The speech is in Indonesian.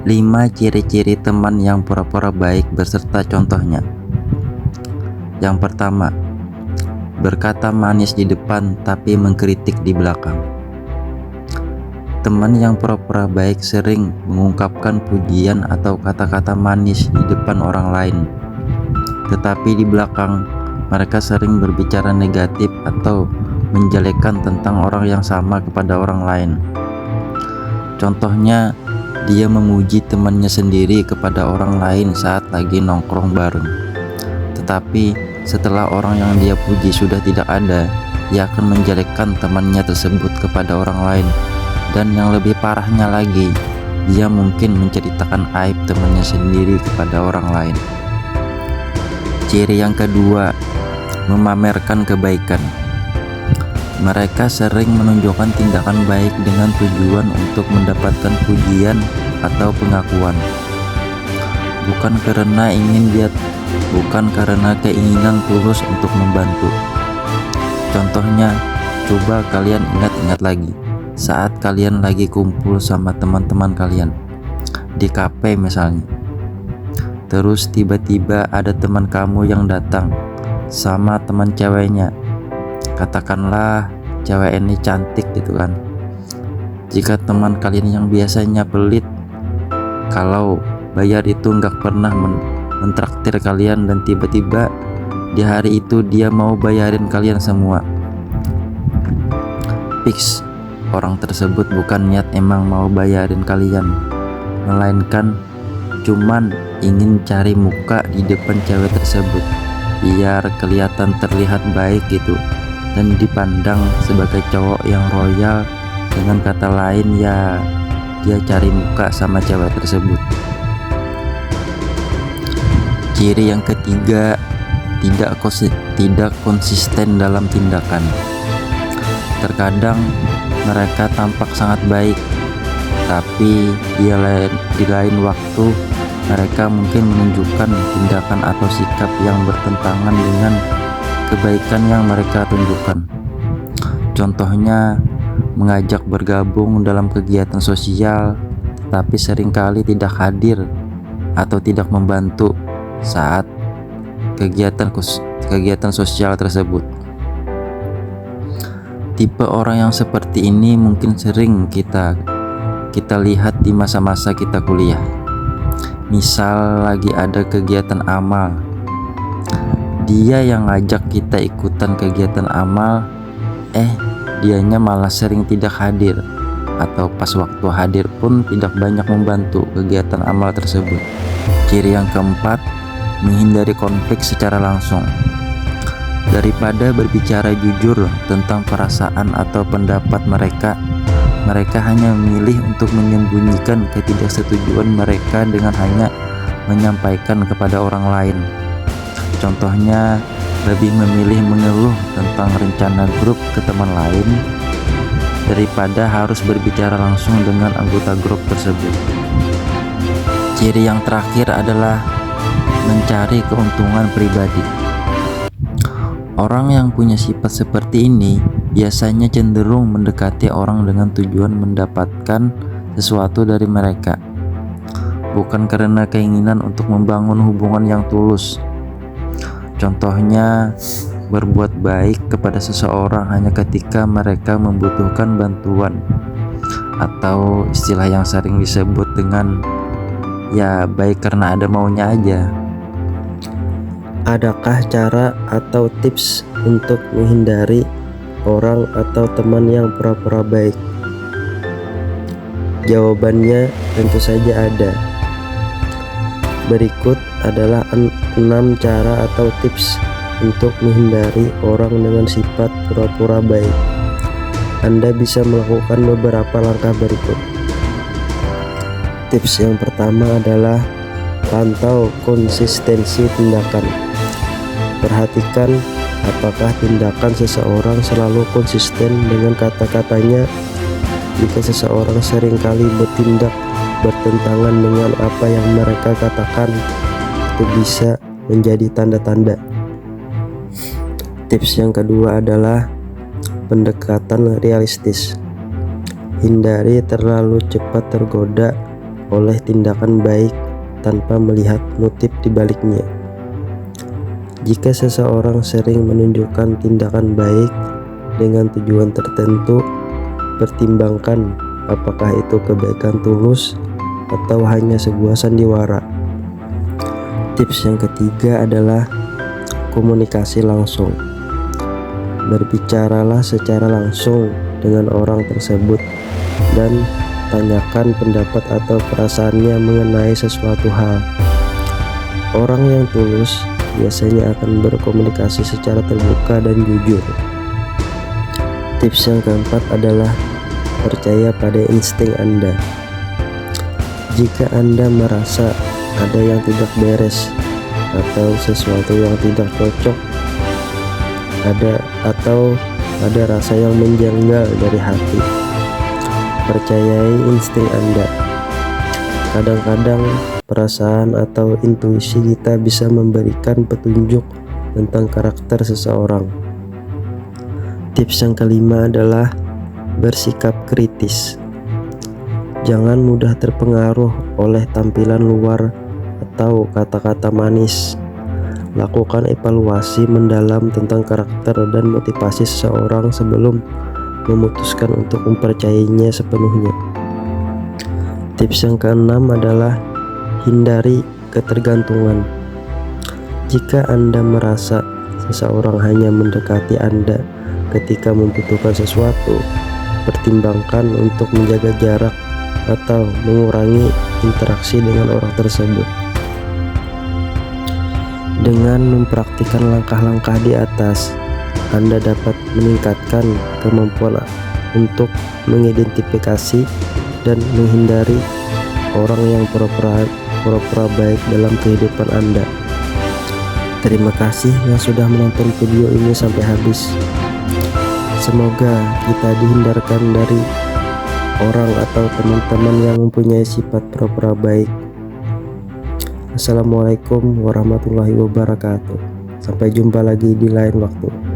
5 ciri-ciri teman yang pura-pura baik beserta contohnya. Yang pertama, berkata manis di depan tapi mengkritik di belakang. Teman yang pura-pura baik sering mengungkapkan pujian atau kata-kata manis di depan orang lain, tetapi di belakang mereka sering berbicara negatif atau menjelekkan tentang orang yang sama kepada orang lain. Contohnya, dia memuji temannya sendiri kepada orang lain saat lagi nongkrong bareng. Tetapi setelah orang yang dia puji sudah tidak ada, dia akan menjelekkan temannya tersebut kepada orang lain. Dan yang lebih parahnya lagi, dia mungkin menceritakan aib temannya sendiri kepada orang lain. Ciri yang kedua, memamerkan kebaikan. Mereka sering menunjukkan tindakan baik dengan tujuan untuk mendapatkan pujian atau pengakuan, bukan karena keinginan tulus untuk membantu. Contohnya, coba kalian ingat-ingat lagi saat kalian lagi kumpul sama teman-teman kalian di kafe misalnya. Terus tiba-tiba ada teman kamu yang datang sama teman ceweknya. Katakanlah cewek ini cantik gitu kan. Jika teman kalian yang biasanya pelit kalau bayar itu nggak pernah mentraktir kalian, dan tiba-tiba di hari itu dia mau bayarin kalian semua, fix orang tersebut bukan niat emang mau bayarin kalian, melainkan cuman ingin cari muka di depan cewek tersebut biar kelihatan terlihat baik gitu, dan dipandang sebagai cowok yang royal. Dengan kata lain ya, dia cari muka sama cewek tersebut. Ciri yang ketiga, tidak konsisten dalam tindakan. Terkadang mereka tampak sangat baik, tapi di lain waktu mereka mungkin menunjukkan tindakan atau sikap yang bertentangan dengan kebaikan yang mereka tunjukkan. Contohnya, mengajak bergabung dalam kegiatan sosial, tapi seringkali tidak hadir atau tidak membantu saat kegiatan sosial tersebut. Tipe orang yang seperti ini mungkin sering kita lihat di masa-masa kita kuliah. Misal lagi ada kegiatan amal, dia yang ngajak kita ikutan kegiatan amal, dianya malah sering tidak hadir, atau pas waktu hadir pun tidak banyak membantu kegiatan amal tersebut. Ciri yang keempat, menghindari konflik secara langsung. Daripada berbicara jujur tentang perasaan atau pendapat mereka hanya memilih untuk menyembunyikan ketidaksetujuan mereka dengan hanya menyampaikan kepada orang lain. Contohnya, lebih memilih mengeluh tentang rencana grup ke teman lain daripada harus berbicara langsung dengan anggota grup tersebut. Ciri yang terakhir adalah mencari keuntungan pribadi. Orang yang punya sifat seperti ini biasanya cenderung mendekati orang dengan tujuan mendapatkan sesuatu dari mereka, bukan karena keinginan untuk membangun hubungan yang tulus. Contohnya, berbuat baik kepada seseorang hanya ketika mereka membutuhkan bantuan, atau istilah yang sering disebut dengan ya baik karena ada maunya aja. Adakah cara atau tips untuk menghindari orang atau teman yang pura-pura baik? Jawabannya tentu saja ada. Berikut adalah 6 cara atau tips untuk menghindari orang dengan sifat pura-pura baik. Anda bisa melakukan beberapa langkah berikut. Tips yang pertama adalah pantau konsistensi tindakan. Perhatikan apakah tindakan seseorang selalu konsisten dengan kata-katanya. Jika seseorang seringkali bertindak bertentangan dengan apa yang mereka katakan, itu bisa menjadi tanda-tanda. Tips yang kedua adalah pendekatan realistis. Hindari terlalu cepat tergoda oleh tindakan baik tanpa melihat motif di baliknya. Jika seseorang sering menunjukkan tindakan baik dengan tujuan tertentu, pertimbangkan apakah itu kebaikan tulus atau hanya sebuah sandiwara. Tips yang ketiga adalah komunikasi langsung. Berbicaralah secara langsung dengan orang tersebut dan tanyakan pendapat atau perasaannya mengenai sesuatu hal. Orang yang tulus biasanya akan berkomunikasi secara terbuka dan jujur. Tips yang keempat adalah percaya pada insting Anda. Jika Anda merasa ada yang tidak beres atau sesuatu yang tidak cocok, ada rasa yang menjanggal dari hati, percayai insting Anda. Kadang-kadang perasaan atau intuisi kita bisa memberikan petunjuk tentang karakter seseorang. Tips yang kelima adalah bersikap kritis. Jangan mudah terpengaruh oleh tampilan luar atau kata-kata manis. Lakukan evaluasi mendalam tentang karakter dan motivasi seseorang sebelum memutuskan untuk mempercayainya sepenuhnya. Tips yang keenam adalah hindari ketergantungan. Jika Anda merasa seseorang hanya mendekati Anda ketika membutuhkan sesuatu, pertimbangkan untuk menjaga jarak atau mengurangi interaksi dengan orang tersebut. Dengan mempraktikkan langkah-langkah di atas, Anda dapat meningkatkan kemampuan untuk mengidentifikasi dan menghindari orang yang pura-pura baik dalam kehidupan Anda. Terima kasih yang sudah menonton video ini sampai habis. Semoga kita dihindarkan dari orang atau teman-teman yang mempunyai sifat pura-pura baik. Assalamualaikum warahmatullahi wabarakatuh. Sampai jumpa lagi di lain waktu.